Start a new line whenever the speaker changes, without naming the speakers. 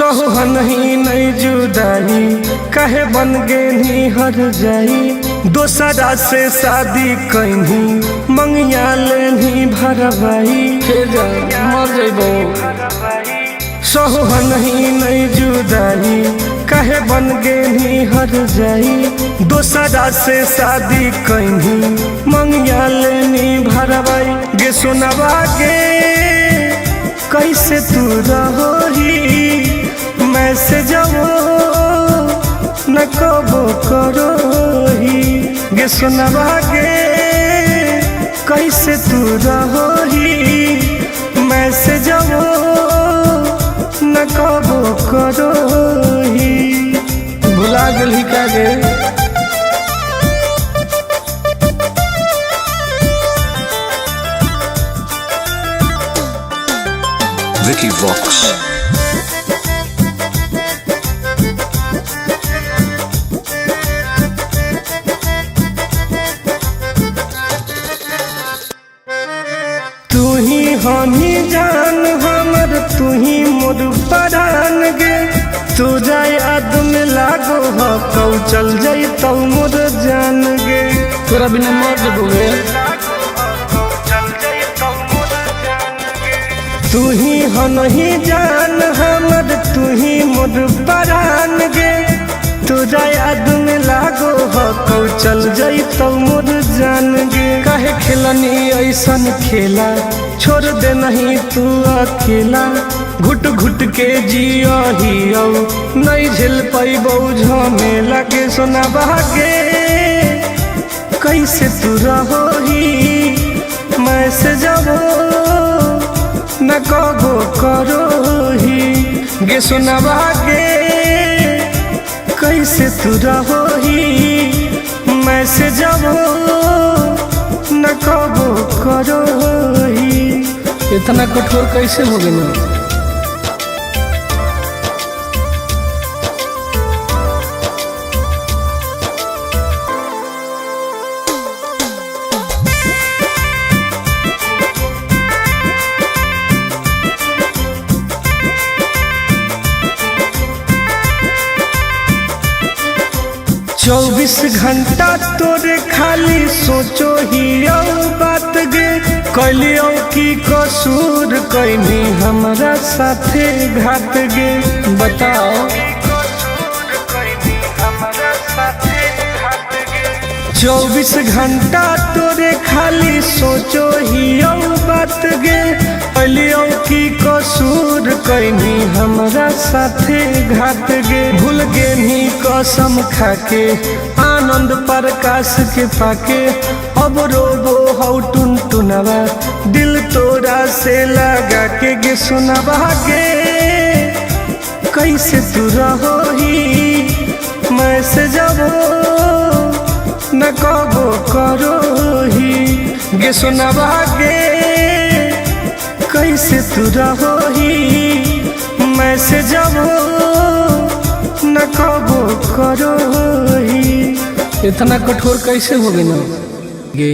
सोहन ही नहीं जुदाई कहे बन गे नी हर जाई दोसरा से शादी कहीं मंगिया लेनी भरवाई मर जइबो। सोहन ही नहीं जुदाई कहे बन गे नी हर जाई दोसरा से शादी कहीं मंगिया लेनी भरवाई गे सुनवा गे कैसे तू रहोही मैसेजो न कबो करोही गे सुनवा गे कैसे तू रहोही मैसेजो न कबो करोही भुला गेली का गे।
Vicky Vox.
तू ही हनी जान हमर तू ही मोर परान गे तू जाए याद में लागो हो कौ चल जाई तो मोर जान गे तोरा बिना मर जबोगे। तू ही हनही जान हमर तू ही मोर परान गे तुझा याद में लागो हो कौ चल जाई तो मोर जान गे काहे खेलनी ऐसन खेला छोड़ दे नहीं तू अकेला घुट घुट के जियो हियो नहीं झेल पैबो झमेला के सोना बहागे कैसे तू रहोही मैसेजो न कबो करोही गे सुनवा गे कैसे तू रहोही मैसेजो न कबो करोही। इतना कठोर कैसे हो गया। चौबीस घंटा तोरे खाली सोचो ही बात गे कलियो की कसूर कैनी हमरा साथे घात गे बताओ। 24 घंटा तोरे खाली सोचो ही बात गे कलियो की कसूर कैनी हमरा साथे घात गे भूल गे नी कसम खाके आनंद प्रकाश के पाके अब रोबो हौ टुनटुनवा दिल तोरा से लगा के गे सुनवा गे कैसे तू रहोही मैसेजो न कबो करोही गे सुनवा गे कैसे तू रहोही मैसेजो न कबो करोही। इतना कठोर कैसे हो गया गे।